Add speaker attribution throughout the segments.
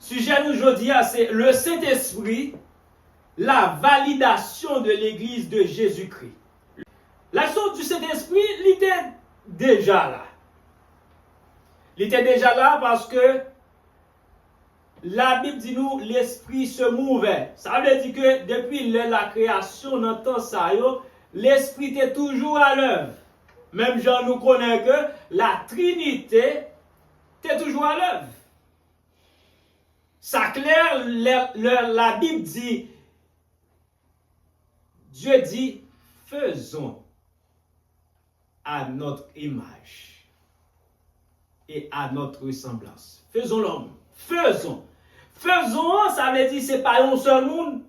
Speaker 1: Sujet nous aujourd'hui, c'est le Saint-Esprit, la validation de l'Église de Jésus-Christ. L'action du Saint-Esprit, il était déjà là. Il était déjà là parce que la Bible dit nous, l'Esprit se mouvait. Ça veut dire que depuis la création, dans le temps ça, l'Esprit était toujours à l'œuvre. Même Jean nous connaît que la Trinité était toujours à l'œuvre. Ça clair, la Bible dit, Dieu dit, faisons à notre image et à notre ressemblance. Faisons l'homme. Faisons. Faisons, ça veut dire, c'est pas un seul monde.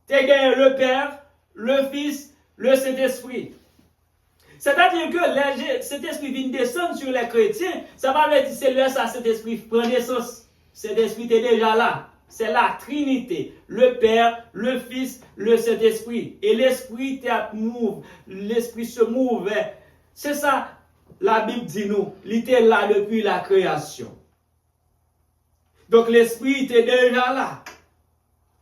Speaker 1: C'est le Père, le Fils, le Saint-Esprit. C'est-à-dire que cet esprit vient descendre sur les chrétiens. Ça va dire, c'est là ça, cet esprit prend naissance. Cet esprit est déjà là. C'est la Trinité, le Père, le Fils, le Saint-Esprit. Et l'Esprit l'Esprit se mouvait. C'est ça, la Bible dit nous. Il était là depuis la création. Donc l'Esprit était déjà là.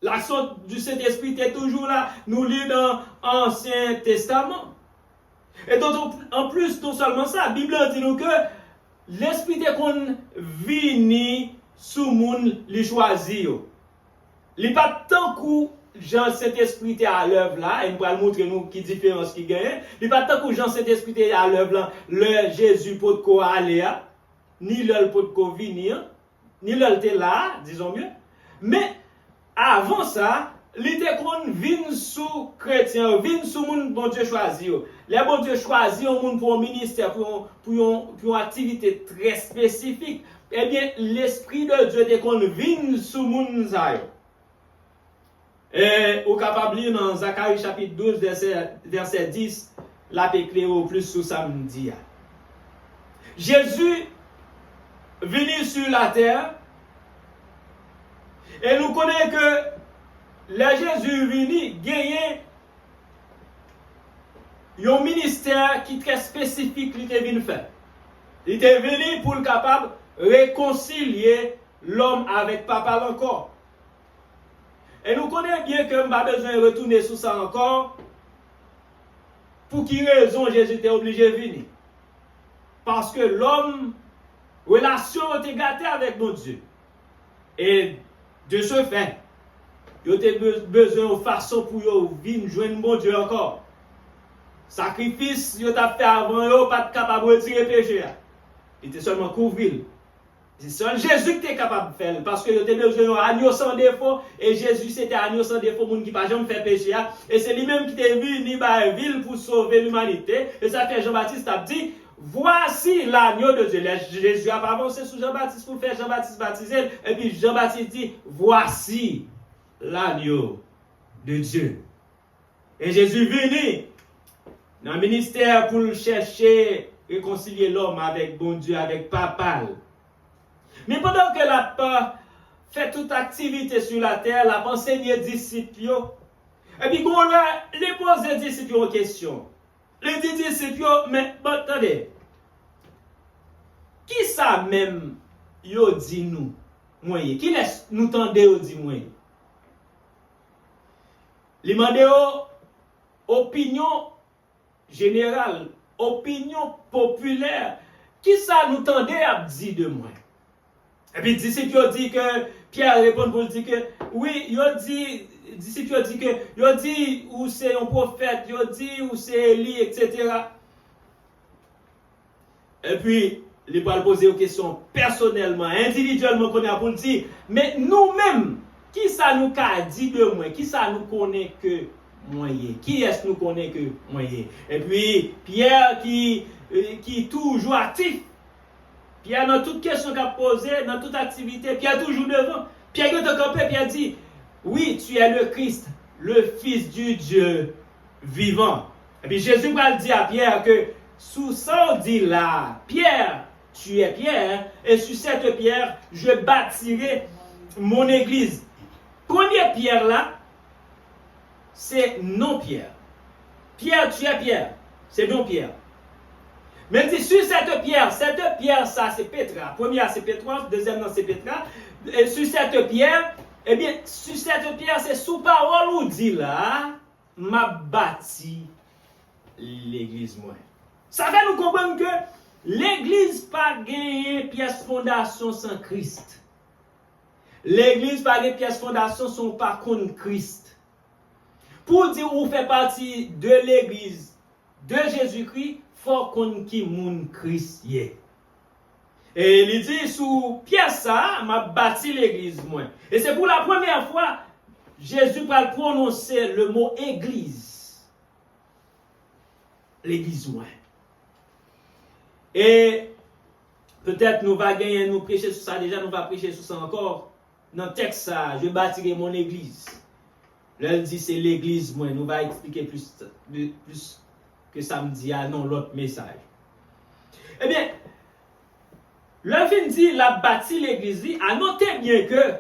Speaker 1: L'action du Saint-Esprit était toujours là. Nous lisons dans l'Ancien Testament. Et donc, en plus, non seulement ça, la Bible dit nous que l'Esprit est qu'on vini sous moun li choisi yo. Li pas tant que Jean Saint-Esprit est à l'œuvre là, et nous allons montrer nous qui différence qui gagne. Li pas tant que Jean Saint-Esprit est à l'œuvre là, le Jésus peut ko aller, ni le peut ko venir, ni le était là, disons mieux. Mais avant ça, l'idée qu'on vient sous chrétien, vient sous moun bon Dieu choisi yo. Les bon Dieu choisi un moun pour un ministère, pour une activité très spécifique. Eh bien, l'Esprit de Dieu est qu'on vient sous moun sa yo. Et au capable lire dans Zacharie chapitre 12 verset 10, la péclé au plus sous samedi. Jésus venu sur la terre et nous connaissons que le Jésus venu gagner un ministère qui est très spécifique qu'il était venu faire. Il était venu pour le capable réconcilier l'homme avec papa encore. Et nous connaissons bien que nous avons besoin de retourner sur ça encore. Pour quelle raison Jésus était obligé de venir? Parce que l'homme, relation était gâtée avec mon Dieu. Et de ce fait, il avait besoin de façon pour venir joindre mon Dieu encore. Sacrifice, il a fait avant, il pas capable de retirer le péché. Il était seulement couvrir. C'est seul Jésus qui était capable de faire. Parce qu'il était besoin d'un agneau sans défaut. Et Jésus, c'était un agneau sans défaut, monde qui n'a jamais fait péché. Et c'est lui-même qui était venu dans la ville pour sauver l'humanité. Et ça fait Jean-Baptiste a dit, voici l'agneau de Dieu. Jésus a avancé sur Jean-Baptiste pour faire Jean-Baptiste baptiser. Et puis Jean-Baptiste dit, voici l'agneau de Dieu. Et Jésus venu dans le ministère pour chercher, réconcilier l'homme avec bon Dieu, avec papa. Mais pendant que la fait toute activité sur la terre, la enseigné disciples, et puis on les pose les disciples en question. Les disciples, mais attendez, qui ça même yo dit nous, moyen? Qui laisse nous tendre yo dit moyen? Les mandé opinion générale, opinion populaire, qui ça nous tendait à dire de moi? Et puis, disciples dit que, Pierre répond pour dire que, oui, disciples dit que, il dit où c'est un prophète, il dit où c'est Élie, etc. Et puis, il va poser une question personnellement, individuellement, qu'on a pour dire, mais nous-mêmes, qui ça nous a dit de moi? Qui ça nous connaît que moyen? Qui est-ce nous connaît que moyen? Et puis, Pierre qui est toujours actif. Pierre, dans toute question qu'il a posée, dans toute activité, Pierre toujours devant. Pierre est campé, Pierre dit, oui, tu es le Christ, le Fils du Dieu vivant. Et puis Jésus va dire à Pierre que, sous ça on dit là, Pierre, tu es Pierre, et sur cette pierre, je bâtirai mon église. Première pierre là, c'est non Pierre. Pierre, tu es Pierre, c'est non Pierre. Mais dit sur cette pierre, ça c'est Petra. Première c'est Petra, deuxième c'est Petra. Et sur cette pierre, eh bien, sur cette pierre, c'est sous parole ou dit là, m'a bâti l'église moi. Ça fait nous comprendre que l'église pas gagné pièce fondation sans Christ. L'église pas gagné pièce fondation sans par contre Christ. Pour dire où fait partie de l'église de Jésus-Christ, faut qu'on qui moun Christ yé. Et il dit sous pierre ça, m'a bâti l'église moi. Et c'est pour la première fois Jésus va prononcer le mot église. L'église moi. Et peut-être nous va gagner, nous prêcher sur ça déjà, nous va prêcher sur ça encore. Dans le texte ça, je bâtirai mon église. Là il dit c'est l'église moi, nous va expliquer plus que samedi à non l'autre message. Eh bien, le fin dit la bâti l'église, à noter bien que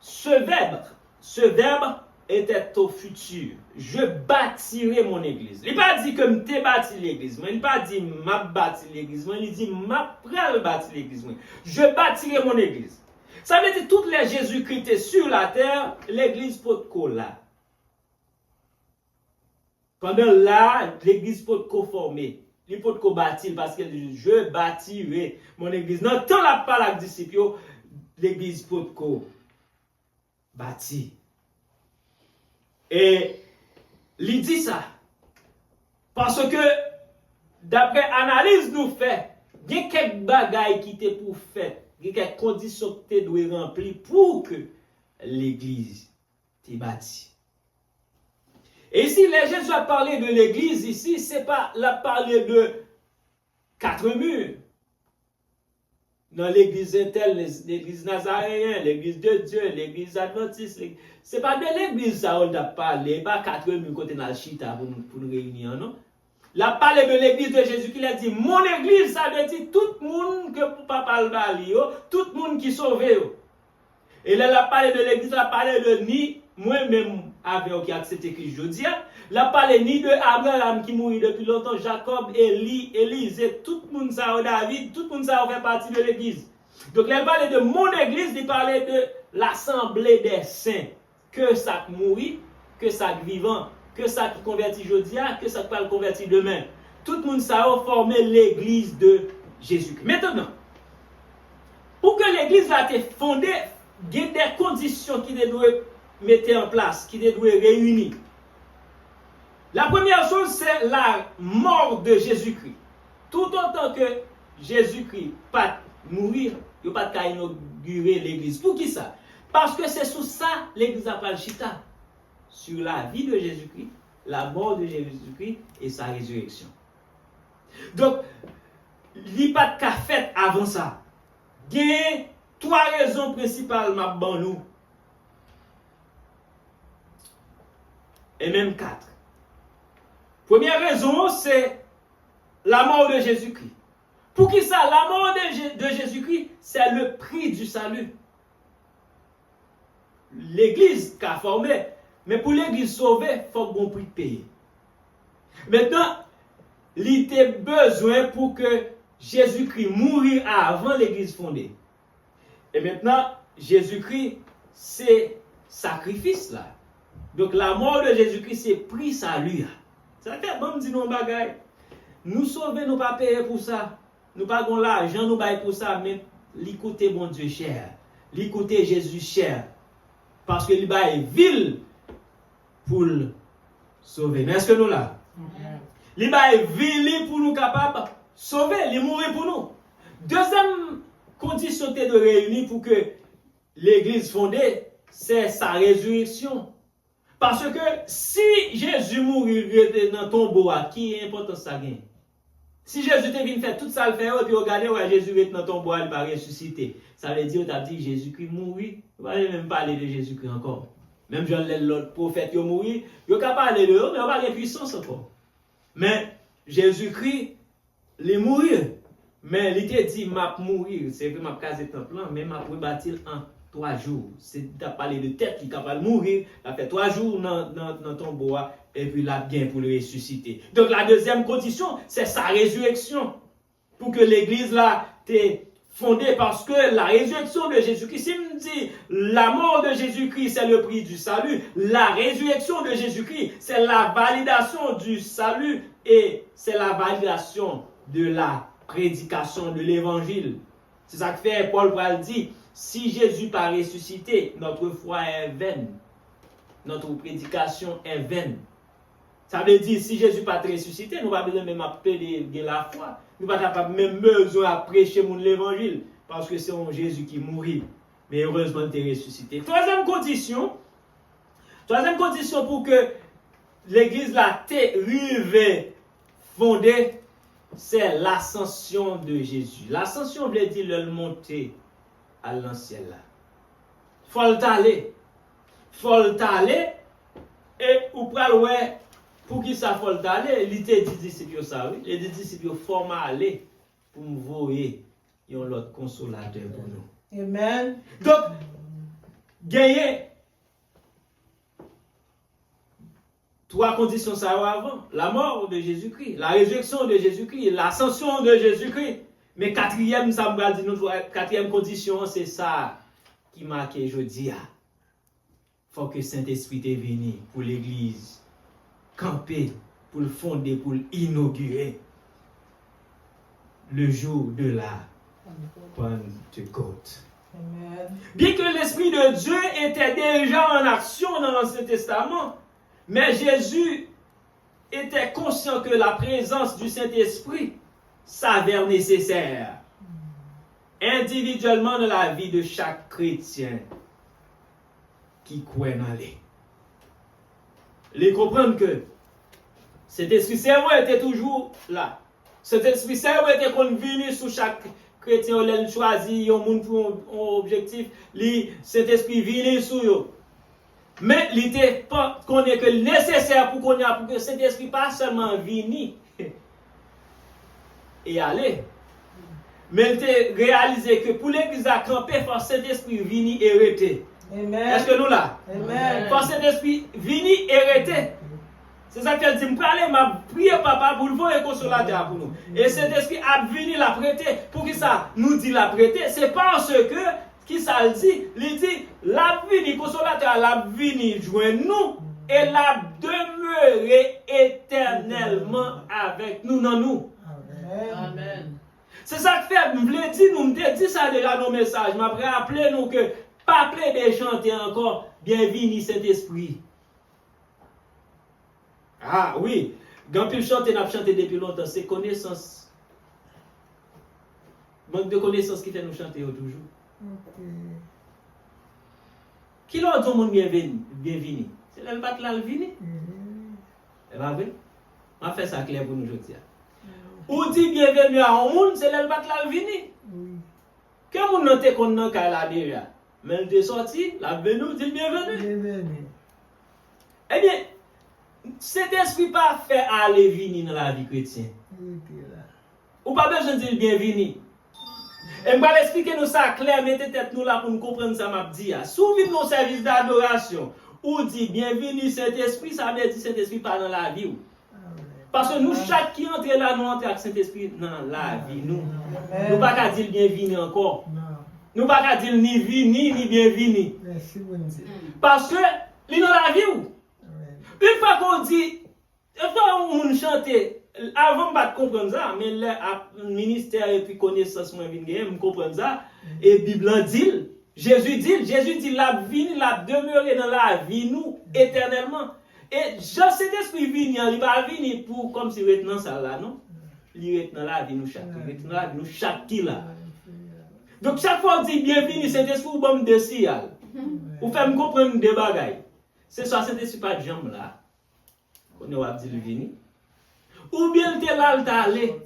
Speaker 1: ce verbe était au futur. Je bâtirai mon église. Il n'a pas dit que je bâti l'église. Il n'a pas dit m'a bâti l'église. Il dit m'a pral bâti l'église. Je bâtirai mon église. Ça veut dire toutes les Jésus-Christ sur la terre, l'église peut là. Pendant là, l'église peut former. Il peut bâtir parce que je bâtirai mon église. Dans le temps la parole des disciples, l'église peut bâtir. Et il dit ça. Parce que d'après analyse nous fait, il y a quelques bagailles qui étaient pour faire, il y a quelques conditions qui doivent remplir pour que l'église soit bâtie. Et ici, les Jésus a parlé de l'église, ici, c'est pas la parler de 4 murs. Dans l'église interne, l'église nazaréenne, l'église de Dieu, l'église adventiste, c'est pas de l'église ça on a parlé, pas 4 murs côté dans le chita pour nous réunir, non? La parlé de l'église de Jésus qui a dit, mon église, ça veut dire tout le monde que pour papa le bali, tout le monde qui sauve. Et là, la parlé de l'église, la parlé de ni moi-même avec qui a accepté Christ aujourd'hui, la parlé ni de Abraham qui mourit depuis longtemps, Jacob, Élie, Élise, tout le monde ça, David, tout le monde ça fait partie de l'église. Donc, elle parlait de mon église, il parlait de l'assemblée des saints, que ça mourit, que ça vivant, que ça qui convertit aujourd'hui, que ça qui va le convertir demain. Tout le monde ça a formé l'église de Jésus. Maintenant, pour que l'église a été fondée, il y a des conditions qui doivent mettre en place, qui doivent réunir. La première chose, c'est la mort de Jésus-Christ. Tout autant que Jésus-Christ pas mourir, il n'y a pas de inaugurer l'église. Pour qui ça? Parce que c'est sous ça l'église a pas le chita. Sur la vie de Jésus-Christ, la mort de Jésus-Christ et sa résurrection. Donc, il n'y a pas de cas fait avant ça. Il y a 3 raisons principales, ma nous. Et même 4. Première raison, c'est la mort de Jésus-Christ. Pour qui ça? La mort de Jésus-Christ, c'est le prix du salut. L'église qu'a formé, mais pour l'église sauvée, il faut qu'on prix payer. Maintenant, il y a besoin pour que Jésus-Christ mourir avant l'église fondée. Et maintenant, Jésus-Christ, c'est sacrifice là. Donc la mort de Jésus-Christ, c'est prix salut. Ça fait bon dire nos bagailles. Nous sauver, nous pas payer pour ça. Nous pas avons l'argent, nous bailler pour ça, mais l'écouter bon Dieu cher. L'écouter Jésus cher. Parce que il baille ville pour le sauver. Mais est-ce que nous là? Il baille ville pour nous capables de sauver, il mourir pour nous. Deuxième condition de réunir pour que l'église fondée, c'est sa résurrection. Parce que si Jésus mourit dans ton tombeau, qui est important ça gagne? Si Jésus te vient faire tout ça le faire, puis regardez ouais Jésus est dans ton tombeau, il va ressusciter. Ça veut dire tu dit Jésus-Christ mourit. On va même parler de Jésus-Christ encore. Même Jean l'autre prophète qui mourit, il pas parler de eux, mais on va avoir puissance encore. Mais Jésus-Christ, il est mort. Mais il te dit m'a mourir, c'est que m'a casé temple, mais m'a rebâtir en 3 jours. C'est de parler de tête qui est capable de mourir. Il a fait 3 jours dans ton bois et puis il a bien pour le ressusciter. Donc la deuxième condition, c'est sa résurrection. Pour que l'église là t'est fondée, parce que la résurrection de Jésus-Christ, si me dit la mort de Jésus-Christ c'est le prix du salut, la résurrection de Jésus-Christ c'est la validation du salut et c'est la validation de la prédication de l'évangile. C'est ça que fait Paul dit, si Jésus pas ressuscité, notre foi est vaine, notre prédication est vaine. Ça veut dire, si Jésus pas ressuscité, nous pas besoin même appeler de la foi. Nous pas même besoin de prêcher l'évangile. Parce que c'est un Jésus qui mourit. Mais heureusement, il est ressuscité. Troisième condition pour que l'église la rive fondée, c'est l'ascension de Jésus. L'ascension veut dire le monter à l'ancien là. Faut aller. Et ou pral ouais. Pour qui ça faut aller, il était dit disciples ça, oui. Les disciples forment à aller pour me voyer et on l'autre consolateur pour nous.
Speaker 2: Amen.
Speaker 1: Donc, gagner 3 conditions ça avant. La mort de Jésus-Christ, la résurrection de Jésus-Christ, l'ascension de Jésus-Christ. Mais quatrième, ça me dit nous, quatrième condition, c'est ça qui marque aujourd'hui. Il faut que Saint-Esprit est venu pour l'église. Camper pour le fonder, pour l'inaugurer le jour de la Pentecôte. Bien que l'Esprit de Dieu était déjà en action dans l'Ancien Testament, mais Jésus était conscient que la présence du Saint-Esprit s'avère nécessaire individuellement dans la vie de chaque chrétien qui croit dans lui. Les comprendre que cet esprit cerveau était toujours là. Cet esprit cerveau était convenu sur chaque chrétien où il choisi un monde pour un objectif. Cet esprit venu sur eux. Mais il était pas connaît que nécessaire pour que cet esprit pas seulement vini et aller. Mais il était réalisé que pour l'église à camper, il faut cet esprit vini et arrêter. Est-ce que nous là?
Speaker 2: Amen.
Speaker 1: Parce que cet esprit vini hérité. C'est ça qu'elle dit, je aller, m'a prié papa pour le voir et consolateur pour nous. Et cet esprit a venu la prêter. Pour qui ça nous dit la prêter? C'est parce que, qui ça le dit? Il dit, la vini consolateur, la vini joindre nous et la demeurer éternellement avec nous, dans nous.
Speaker 2: Amen.
Speaker 1: C'est ça que fait, je dit, nous me dit ça déjà dans nos messages. M'a rappelé nous que pas plein de chanter encore, bienvenue Saint-Esprit. Ah oui, quand il chante, n'a chanté depuis longtemps, c'est connaissance. Manque de connaissance qui fait nous chanter toujours. Qui leur dit au monde bienvenue? C'est là le bat là le vini. C'est pas vrai? On va faire ça clair pour nous aujourd'hui. Ou dit bienvenue à un monde, c'est là le bat là le vini. Quand on note qu'on n'a qu'à la déjà. Mais elle est sortie, la venu, dit bienvenue. Eh bien, cet esprit pas fait aller venir dans la vie chrétienne. Ou pas besoin de dire bienvenue. Et je vais expliquer nous ça clair, mettez tête nous là pour nous comprendre ça m'a dit. Souvenez nos services d'adoration. Ou dit bienvenue cet esprit, ça veut dire cet esprit pas dans la vie. Parce que nous, chaque qui entre là, nous entre avec cet esprit dans la vie. Nous ne pas qu'à dire bienvenue encore. Nous ne pouvons pas dire ni vini ni bienvenue. Parce que, il est dans la vie. Une fois qu'on dit, une fois qu'on chante, avant de comprendre ça, mais le ministère et puis connaissance, je comprends ça, et la Bible dit, Jésus dit, la vie, la demeurer dans la vie, nous, éternellement. Et Jean, cet esprit vient, il va venir pour, comme si il était dans ça là, non? Il est dans la vie, nous, chaque qui là. Donc, chaque fois qu'on dit bienvenue, Saint-Esprit, ou bon de sial. Ou fait me comprendre des bagailles. C'est ça, Saint-Esprit pas de jambe là. On va dire le vini. Ou bien le là, le allé.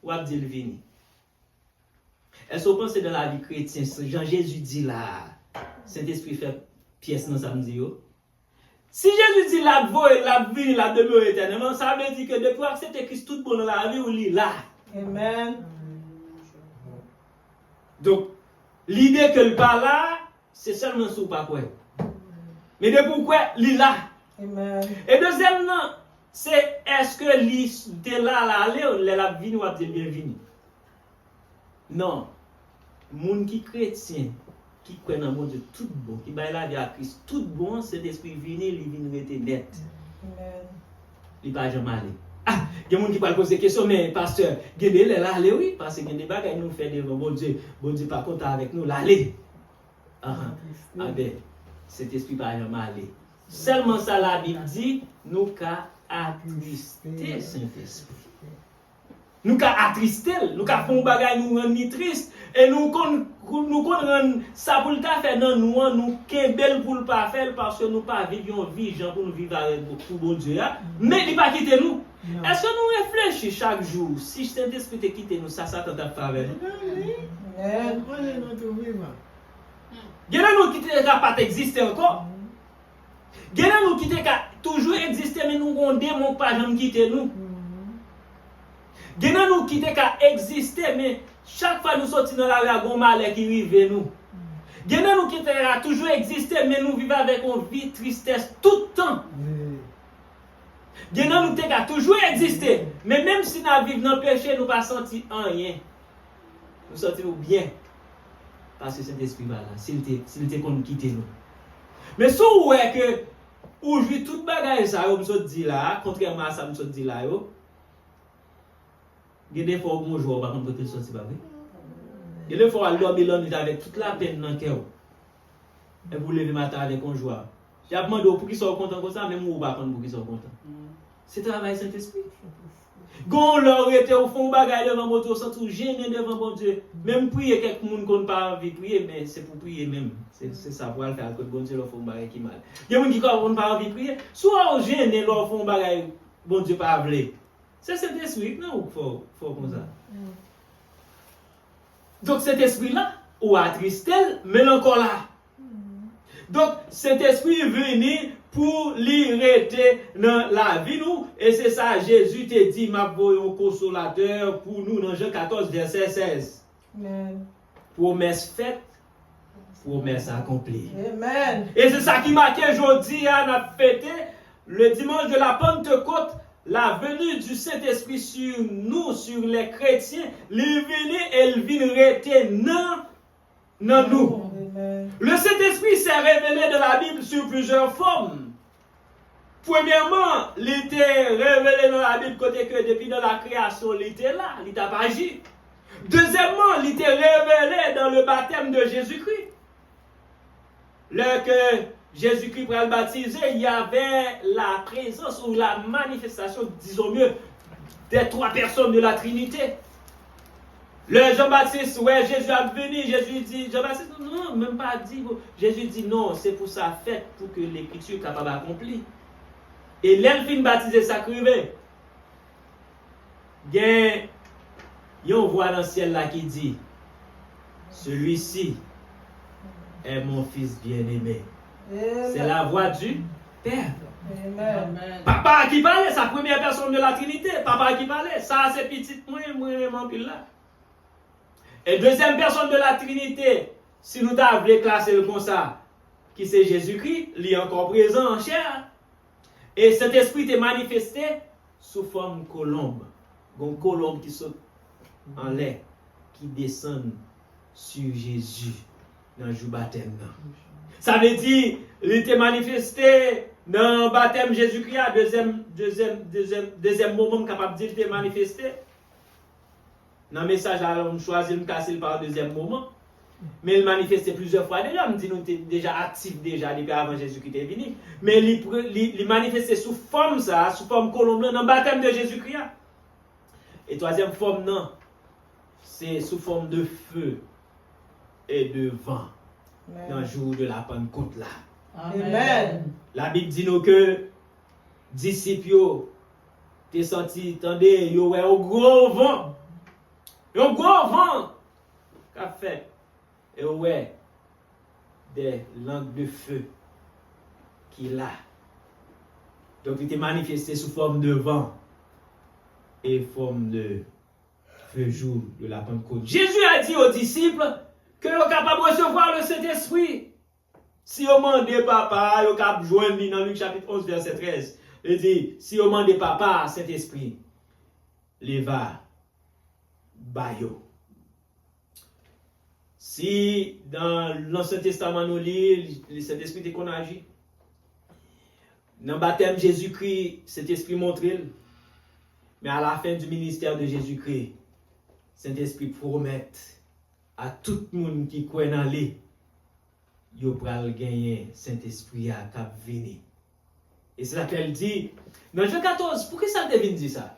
Speaker 1: Ou va dire le vini. Est-ce que vous pensez dans la vie chrétienne, Jean-Jésus dit là, Saint-Esprit fait pièce dans samedi. Si Jésus dit la voix, la vie, la demeure éternellement, ça veut dire que depuis accepter Christ tout bon dans la vie, ou lit là.
Speaker 2: Amen.
Speaker 1: Donc, l'idée que le pas là, c'est seulement sous pas quoi. Mais de pourquoi il là?
Speaker 2: Amen.
Speaker 1: Et deuxièmement, c'est est-ce que lui était là, aller, la vie ou a bienvenue? Non. Moun qui chrétien, qui croit dans mon Dieu tout bon, qui baille la vie à Christ tout bon, cet esprit vini, il vient rester net.
Speaker 2: Amen.
Speaker 1: Il pas jamais aller. Ah, il y a des gens qui parlent poser des questions, mais pasteur, il y a des aller, oui, parce que il y a des bagages nous fait devant bon Dieu pas content avec nous, l'aller. Ah ben, cet esprit pas jamais aller. Seulement ça la Bible dit, nous qu'à attrister Saint-Esprit. Nous qu'à attrister, nous qu'à faire un bagage nous rendre triste et nous rendre ça pour le faire dans nous kembel pour le pas faire parce que nous pas vivons vie Jean pour nous vivre avec pour bon Dieu mais il pas quitter nous. Est-ce que nous réfléchissons chaque jour si Saint-Esprit te quitte nous ça t'entend faire
Speaker 2: Amen.
Speaker 1: Il y a nous qui ne pas exister encore. Il y a nous qui toujours exister mais nous avons des démons pas jamais quitter nous. Il y a nous qui exister mais chaque fois nous sortons dans la rue, il y a un malheur qui arrive nous. Il y a nous qui toujours exister mais nous vivons avec une vie tristesse tout le temps. Il y a nous qui toujours exister mais même si nous vivons dans le péché, nous ne pas sentir rien. Nous sentons bien. Parce que cet esprit là, s'il était qu'on quitte nous. Mais si vous voyez que aujourd'hui tout bagage ça me dit là, contrairement à ça me dit là yo. Il y a des fois où on joue par contre que sorti pas vrai. Il y a des fois où dormir avec toute la peine dans le cœur. Et vous lever matin avec un joie. J'ai demandé pour qu'ils soient contents comme ça, même vous pas pour qu'ils soient contents. C'est travail Saint-Esprit. Quand leur était au fond bagaille devant mon Dieu, sans tout gêner devant mon Dieu. Même prier quelques monde qu'on pas envie de prier, mais c'est pour prier même. C'est ça pour le faire que bon Dieu leur font bagaille qui mal. Il y a des gens qui n'ont pas envie de prier, soit gêner leur font bagaille bon Dieu pas voulu. C'est cet esprit non faut comme ça. Donc cet esprit là ou attristé mais encore là. Donc cet esprit est venu pour l'irriter dans la vie nous et c'est ça Jésus te dit m'a voyé un consolateur pour nous dans Jean 14 verset 16.
Speaker 2: Amen.
Speaker 1: Promesse faite, promesse accomplie.
Speaker 2: Amen.
Speaker 1: Et c'est ça qui marquait aujourd'hui on a fêté le dimanche de la Pentecôte la venue du Saint-Esprit sur nous, sur les chrétiens, il est venu et il vient rester dans nous.
Speaker 2: Amen.
Speaker 1: Le Saint-Esprit s'est révélé dans la Bible sur plusieurs formes. Premièrement, il était révélé dans la Bible côté que depuis dans la création, il était là, il n'a pas agi. Deuxièmement, il était révélé dans le baptême de Jésus-Christ. Lorsque Jésus-Christ pour le baptiser, il y avait la présence ou la manifestation, disons mieux, des trois personnes de la Trinité. Le Jean-Baptiste, ouais, Jésus a venu, Jésus dit, Jean-Baptiste, non, même pas dit. Jésus dit non, c'est pour ça fait pour que l'écriture soit capable d'accomplir. Et l'elfine baptisé sacré, il y a une voix dans le ciel là qui dit, celui-ci est mon fils bien-aimé. C'est la voix du Père.
Speaker 2: Amen.
Speaker 1: Papa qui parlait, sa première personne de la Trinité. Papa qui parlait, ça c'est petit, moi, mon pile là. Et deuxième personne de la Trinité, si nous t'avons classer comme ça, qui c'est Jésus-Christ, il est encore présent en chair. Et cet esprit est manifesté sous forme colombe. Une colombe qui saute en l'air, qui descend sur Jésus dans le jour baptême. Ça veut dire, il était manifesté dans le baptême Jésus-Christ, deuxième moment capable de dire qu'il était manifesté. Dans le message, on choisit de casser par le deuxième moment. Mais il manifestait plusieurs fois déjà. On dit nous était déjà actif déjà depuis avant Jésus-Christ est venu. Mais il manifestait sous forme ça, sous forme colombe dans le baptême de Jésus-Christ. Et troisième forme, non. C'est sous forme de feu et de vent. Dans le jour de la Pentecôte là.
Speaker 2: Amen.
Speaker 1: La Bible dit nous que disciples t'es senti, attendez, yo ouais au gros vent. Un gros vent qu'a fait. Et ouais, des langues de feu qu'il a. Donc il était manifesté sous forme de vent et forme de feu jour de la Pentecôte. Jésus a dit aux disciples que sont capables de recevoir le Saint-Esprit Si vous demandez papa, vous avez joindre dans Luc chapitre 11, verset 13. Il dit, si vous demandez papa, Saint-Esprit, il va bayo. Si dans l'Ancien Testament nous lit, le Saint-Esprit est qu'on agit. Dans le baptême Jésus-Christ, Saint-Esprit montre. Mais à la fin du ministère de Jésus-Christ, Saint-Esprit promet à tout le monde qui croit dans lui, il va gagner Saint-Esprit à cap venir. Et c'est là qu'elle dit, dans Jean 14, pourquoi ça devine dit ça?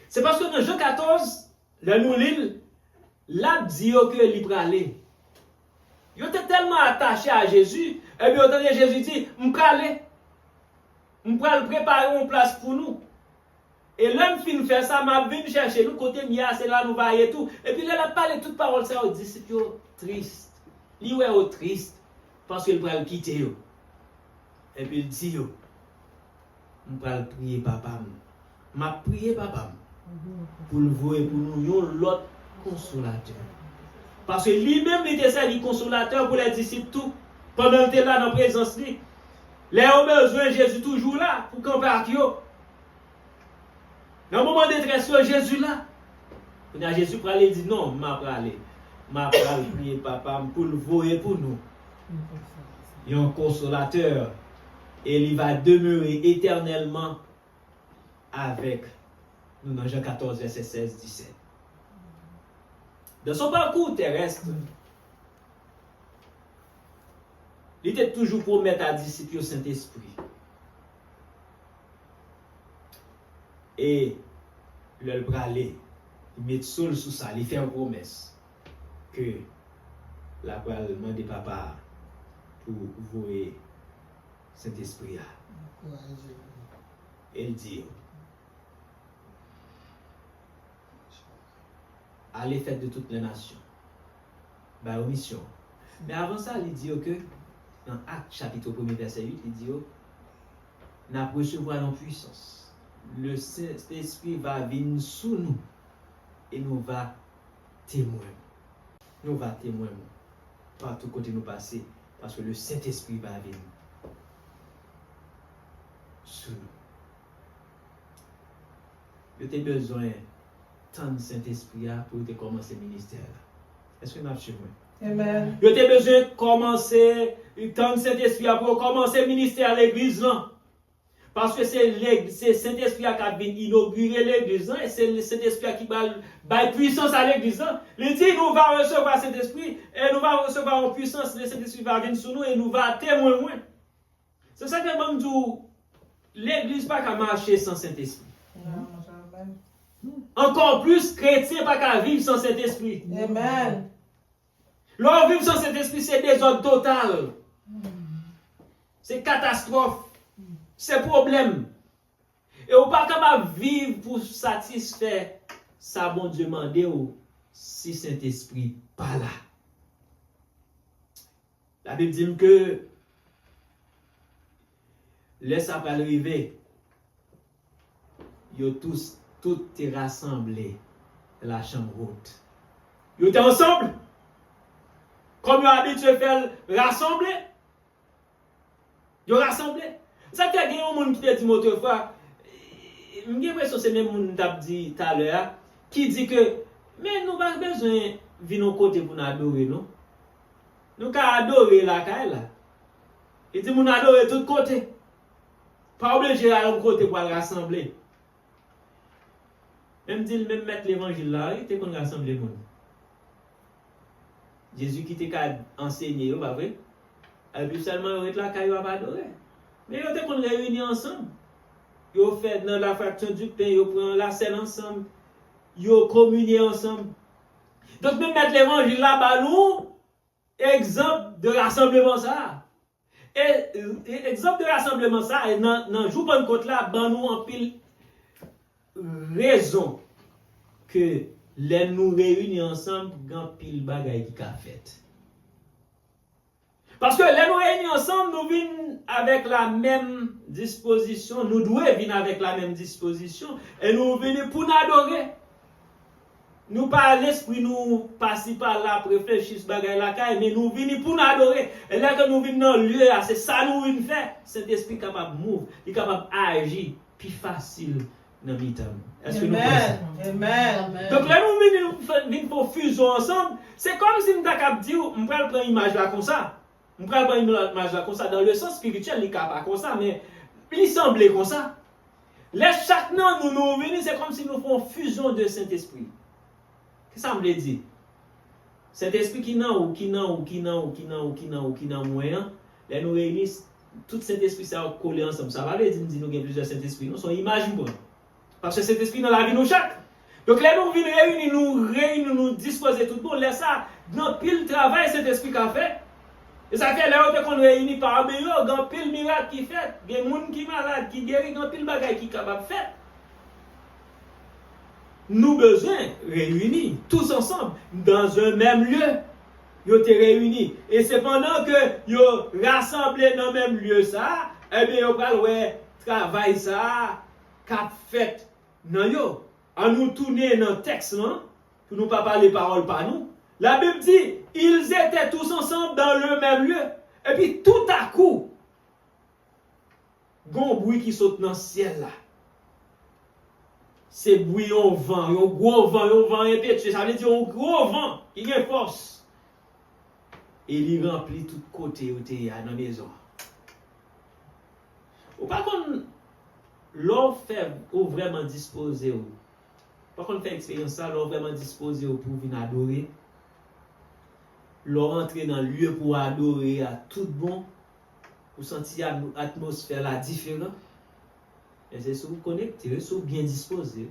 Speaker 1: C'est parce que dans Jean 14, là nous lisons, là dit que il va aller. Il était tellement attaché à Jésus, et bien entendez Jésus dit, je vais aller. Je vais préparer une place pour nous. Et l'homme fin faire ça, m'a venu chercher nous, côté mia, c'est là nous va et tout. Et puis là, il a parlé toute parole, ça, aux disciples triste. Il est triste, parce qu'il va le quitter. Et puis il dit, je vais prier papa. Je vais prier papa. Pour le voir, pour nous, l'autre consolateur. Parce que lui-même, il était servi consolateur pour les disciples tout. Pendant qu'il était là dans la présence de lui. Les hommes besoin Jésus toujours là, pour qu'on parte. Dans le moment de détresse, Jésus là. Quand Jésus pour aller dit non, je vais aller. Je vais prier papa pour le voir pour nous. Il y a un consolateur. Et il va demeurer éternellement avec nous dans Jean 14, verset 16-17. Dans son parcours terrestre, il était toujours pour mettre à disciple au Saint-Esprit. Et le bralé, il met sol sous ça, il fait une promesse que la parlement de papa pour voir Saint-Esprit. Il dit, allez faire de toutes les nations. Bah, mission. Mais avant ça, il dit que dans Actes chapitre 1 verset 8, il dit nous recevoir en puissance. Le Saint-Esprit va venir sous nous et nous va témoigner. Nous va témoigner partout côté nous passer parce que le Saint-Esprit va venir sous nous. Vous avez besoin tant de Saint-Esprit pour commencer le ministère. Est-ce que nous avons besoin?
Speaker 2: Amen.
Speaker 1: Vous avez besoin de commencer tant de Saint-Esprit pour commencer le ministère de l'église. Parce que c'est Saint-Esprit qui a inauguré l'église et c'est le Saint-Esprit qui va puissance à l'église. Il dit nous va recevoir Saint-Esprit et nous va recevoir en puissance. Le Saint-Esprit va venir sur nous et nous va témoigner. C'est ça que je dis. L'église pas qu'à marcher sans Saint-Esprit. Encore plus, chrétien pas qu'à vivre sans Saint-Esprit.
Speaker 2: Amen.
Speaker 1: L'on vivre sans Saint-Esprit, c'est désordre total. C'est catastrophe. C'est problème. Et on pas capable de vivre pour satisfaire ça bon Dieu demandé si Saint-Esprit pas là. La Bible dit que laisse après arriver, yo tous tout est rassemblé dans la chambre haute. Yo étaient ensemble. Comme yo habitué faire rassembler. Yo rassemblé. Ça fait qu'il y a un monde qui te dit autrefois, j'ai l'impression que c'est même monde qui t'a dit tout à l'heure, qui dit que, mais nous n'avons pas besoin de venir côté pour nous adorer, non? Nous avons adorer la caille là. Il dit, nous adorer de tous côtés. Pas obligé à un côté pour rassembler. Même dit, même mettre l'évangile là, il était qu'on rassemble le monde. Jésus qui t'a enseigné, pas vrai? Et puis seulement, il est là, il va pas adorer. Mais ils ont réunis ensemble. Ils ont fait dans la fraction du pain, ils ont pris la scène ensemble. Ils ont communié ensemble. Donc, même mettre l'évangile là-bas, nous, exemple de rassemblement ça. Et exemple de rassemblement ça, et dans le jour de côté là, ben nous en pile raison que les nous réunis ensemble, grand pile bagaille qui a fait. Parce que les nous réunis ensemble, nous venons avec la même disposition, nous devons venir avec la même disposition, et nous venons pour nous adorer. nous pas l'esprit nous passer par là pour réfléchir sur bagay la caille, mais nous venons pour nous adorer. Et là que nous venons dans le lieu, c'est ça nous venons faire. Cet esprit est capable de mouvoir, il est capable d'agir plus facile dans le temps. Est-ce que nous pensons?
Speaker 2: Amen.
Speaker 1: Donc là nous venons pour fusion ensemble. C'est comme si nous avons dit, on prend une image là comme ça. On prend une image là comme ça. Dans le sens spirituel, il n'est pas comme ça, mais il semblait comme ça. Là, chaque nom nous venons, c'est comme si nous faisons fusion de Saint-Esprit. Qu'est-ce que ça me dit? Saint-Esprit qui n'a ou qui moyen, là nous réunissons, tout Saint-Esprit ça collé ensemble. Ça va dire nous avons plusieurs Saint-Esprit, nous sommes imaginés. Parce que Saint-Esprit dans la vie nous chaque. Donc là nous venons réunir, nous disposer tout le monde. Là ça, dans pile travail Saint-Esprit qu'a fait. Et ça fait là qu'on réunit par meilleur, dans pile miracle qui fait, des gens qui malade, qui guérit, dans pile bagaille qui capable de faire. Nous besoin réunis tous ensemble dans un même lieu. Ils ont été réunis. Et c'est pendant que ils ont rassemblé dans le même lieu ça, eh bien ils ont ouais travail ça qu'a fait non yo. En nous tourner dans le texte là, pour nous pas parler paroles par nous. La Bible dit, ils étaient tous ensemble dans le même lieu. Et puis tout à coup, il y a un bruit qui saute dans le ciel là. C'est bruit au vent, un gros vent impétueux. Ça veut dire un gros vent qui a force. Et il remplit tout côté où tu es dans la maison. Par contre, l'on fait vraiment disposer. Par contre, fait expérience ça, l'on vraiment disposer pour venir adorer. L'on rentrer dans le lieu pour adorer à tout bon, pour sentir l'atmosphère là différente. Et c'est si vous connectez, si vous bien disposé,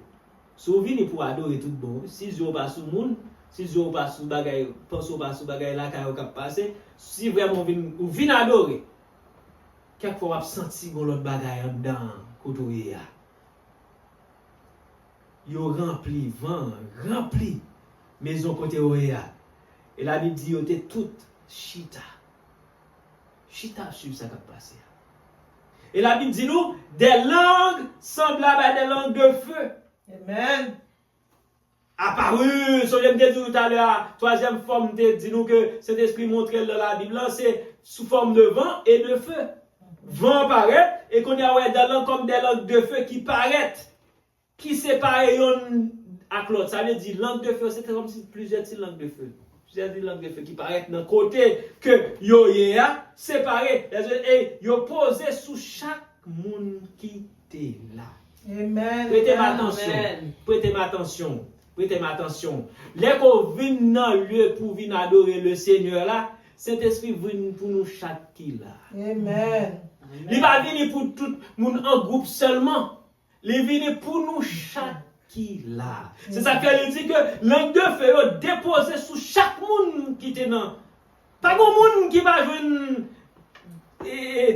Speaker 1: si vous venez pour adorer tout bon, si vous pas sur le monde, si vous pas sur bagay, pensez pas sur bagay là qui va passer, si vraiment vous venez adorer, quelquefois vous senti que l'autre bagay en dedans, côté là. Yo rempli vent, rempli maison côté là. Et la Bible dit, était toute chita. Chita sur ça qui a passé. Et la Bible dit nous, des langues semblables à des langues de feu.
Speaker 2: Amen.
Speaker 1: Apparu, so je me dit tout à l'heure, troisième forme, dit nous que cet esprit montré dans la Bible, c'est sous forme de vent et de feu. Vent paraît, et qu'on y a des langues comme des langues de feu qui paraissent, qui séparent l'une à l'autre. Ça veut dire langue de feu, c'est comme si plusieurs langues de feu. Plusieurs langues de feu qui paraissent dans le côté que yo a séparé et yo posé sous chaque monde qui était là.
Speaker 2: Amen.
Speaker 1: Prêtez-moi attention. Les qu'on vient dans le lieu pour venir adorer le Seigneur là, Saint-Esprit vient pour nous chaque qui là.
Speaker 2: Amen.
Speaker 1: Il va venir pour tout le monde en groupe seulement. Il vient pour nous chaque qui là. C'est ça qu'elle dit que langue de feu est déposée sous chaque monde qui est dans. Pas grand monde qui va jouer une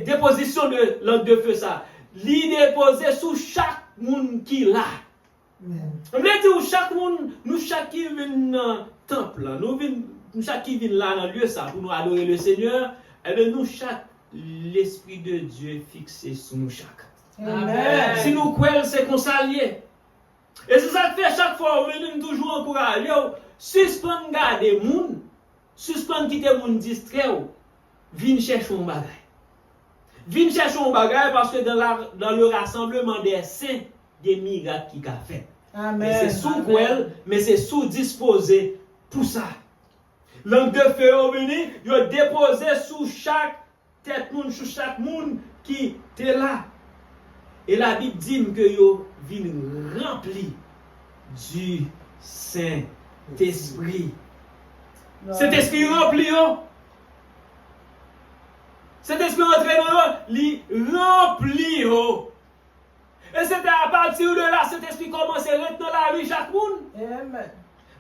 Speaker 1: déposition de langue de feu ça. Il déposé sous chaque monde qui là. On veut dire chaque monde, nous chaque qui vient dans le temple là, nous chaque qui vient là dans le lieu ça pour nous adorer le Seigneur, et bien nous chaque l'esprit de Dieu fixé sur nous chaque.
Speaker 2: Amen.
Speaker 1: Si nous croyons c'est qu'on s'allie. Et c'est ça que fait chaque fois, on veut toujours encourager, suspendre garder moun, suspendre quitter moun distrait, viens chercher un bagage. Viens chercher un bagage parce que dans le rassemblement des saints, des miracles qui a fait.
Speaker 2: Amen.
Speaker 1: C'est sous quoi, mais c'est sous disposé pour ça. Langue de feu au venu, il a déposé sous chaque tête moun, sous chaque monde qui était là. Et la Bible dit que yo vient rempli du Saint-Esprit. Cet esprit rempli yo. Cet esprit entré dans yo, li rempli yo. Et c'était à partir de là, cet esprit commence à rentrer dans la vie chaque monde.
Speaker 2: Amen.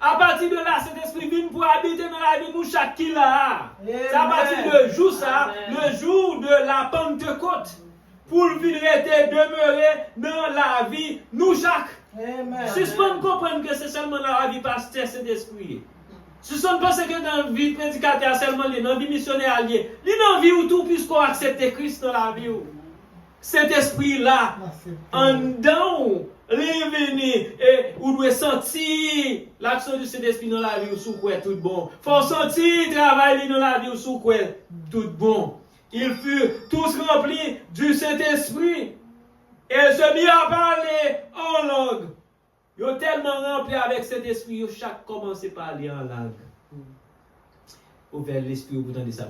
Speaker 1: À partir de là, cet esprit vient pour habiter dans la vie nous chaque qui là. C'est à partir de jour ça, le jour de la Pentecôte. Pour venir demeurer dans la vie, nous chaque. Suspend comprendre que c'est seulement dans la vie pasteur cet esprit. Suspend penser que dans la vie prédicateur seulement, dans la vie missionnaire allié. Dans la vie où tout puisqu'on accepte Christ dans la vie. Cet esprit là, en dedans, li vini, et ou doit sentir l'action du Saint-Esprit dans la vie ou sous quoi tout bon. Faut sentir travail dans la vie ou sous quoi tout bon. Ils furent tous remplis du Saint-Esprit et se mit à parler en langue. Ils ont tellement rempli avec cet esprit, ils ont chaque commencé à parler en langue. Ouvert l'esprit au bout de ça,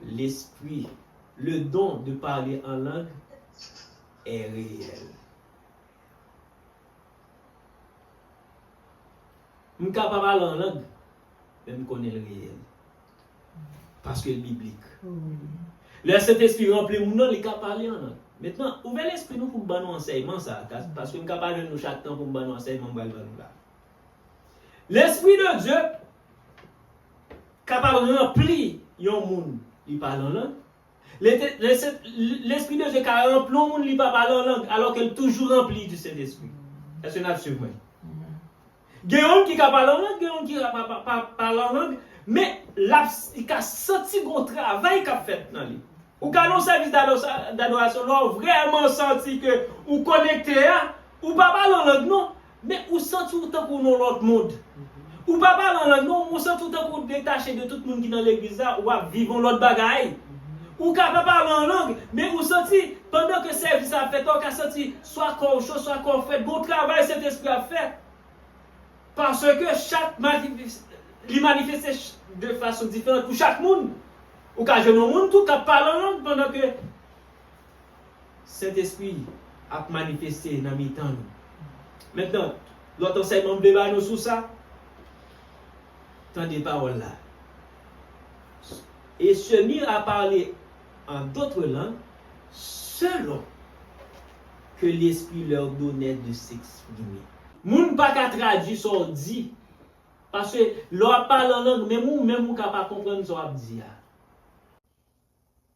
Speaker 1: l'esprit, le don de parler en langue est réel. Je suis capable de parler en langue, mais je connais le réel. Parce que le biblique. Le Saint-Esprit rempli mon nom, il est capable de parler en langue. Maintenant, ouvrez l'esprit nous pour nous enseignement ça, parce que nous sommes capables de nous chaque temps pour nous enseignement. L'esprit de Dieu capable de remplir un monde, il parle en langue. L'esprit de Dieu qui a rempli un monde, il parle en langue, alors qu'il est toujours rempli du Saint-Esprit. Est-ce que vous suivez? Il y a un qui parle en langue, il y a un qui parle en langue, mais il a senti un travail qu'il a fait dans lui. Ou quand on service d'adoration, on a vraiment senti que ou connecté, ou pas parler en langue, non, mais ou senti tout le temps pour l'autre monde. Ou pas parler en langue, non, ou senti tout le temps pour détacher de tout le monde qui est dans l'église, ou à vivre l'autre bagaille. Ou quand pas parler en langue, mais ou senti, pendant que le service a fait, on a senti soit qu'on chose, soit qu'on fait, bon travail cet esprit a fait. Parce que chaque manifeste de façon différente pour chaque monde. Ou quand je monde tout qui parle en langue pendant que cet esprit a manifesté dans mes temps. Maintenant, l'autre enseignement de débat nous sur ça. Tant des paroles là. Et se mit à parler en d'autres langues selon que l'esprit leur donnait de s'exprimer. Moun pas qu'à traduire ce qu'on dit. Parce que l'on parle en langue, mais même capable de comprendre ce qu'on dit.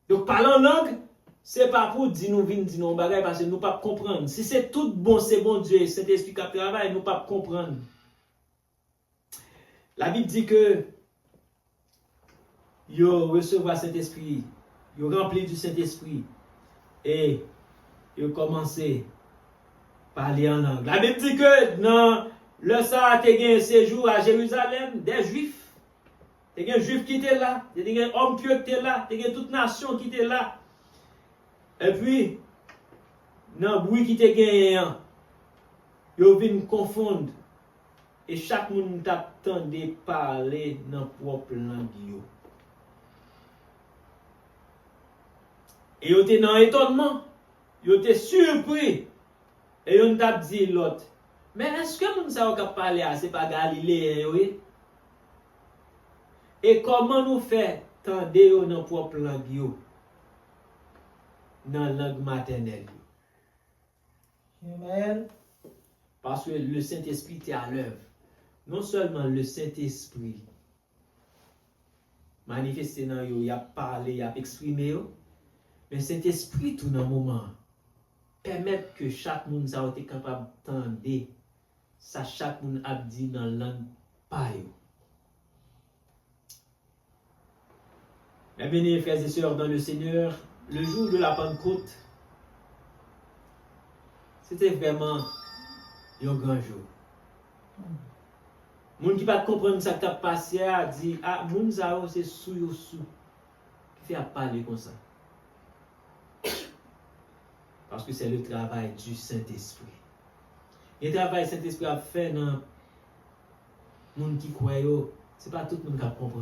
Speaker 1: Donc, parler en langue, ce n'est pas pour dire nous venir dire nos bagages parce que nous ne pouvons pas comprendre. Si c'est tout bon, c'est bon Dieu, cet esprit qui travaille, nous ne pouvons pas comprendre. La Bible dit que yo recevoir cet esprit, yo rempli du Saint-Esprit et yo commencé à parler en langue. La Bible dit que dans le Sahara, tu as un séjour à Jérusalem des Juifs. Il y a des Juifs qui étaient là, il y a des hommes pieux qui étaient là, il y a toute nation qui était là. Et puis, dans le bruit qui était gagné, ils viennent confondre. Et chaque monde t'attendait parler dans la propre langue. Et ils étaient dans l'étonnement, ils étaient surpris. Et ils ont dit l'autre, mais est-ce que nous savons qu'à parler, ce n'est pas Galilée, oui? Et comment nous faire tendre dans notre propre langue, dans la langue maternelle?
Speaker 2: Amen.
Speaker 1: Parce que le Saint-Esprit est à l'œuvre. Non seulement le Saint-Esprit manifesté dans vous, il a parlé, il a exprimé, mais le Saint-Esprit tout dans le moment permet que chaque monde soit capable d'entendre ça, chaque monde a dit dans la langue paille. Mes bien-aimés frères et sœurs dans le Seigneur, le jour de la Pentecôte, c'était vraiment un grand jour. Les gens qui ne peuvent pas comprendre ce qui a passé a dit, ah, les gens c'est sous qui fait parler comme ça. Parce que c'est le travail du Saint-Esprit. Le travail du Saint-Esprit a fait dans les gens qui croient, ce n'est pas tout le monde qui comprend.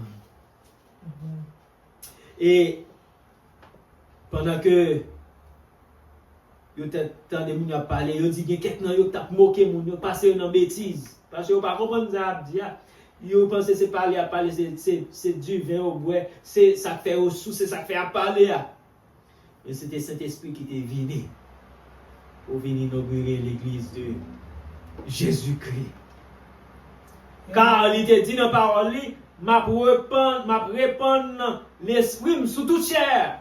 Speaker 1: Et pendant que vous entendez les gens parler, vous dites que quelqu'un qui moqué, vous passez dans bêtise. Parce que vous ne comprenez pas ce que vous pensez que c'est parler à parler, c'est du vin au bois, c'est ça fait au sous, c'est ça fait à parler. Mais c'était Saint-Esprit qui était venu pour venir inaugurer l'église de Jésus-Christ. Car il était dit dans la parole, m'a répandre l'esprit sous toute chair.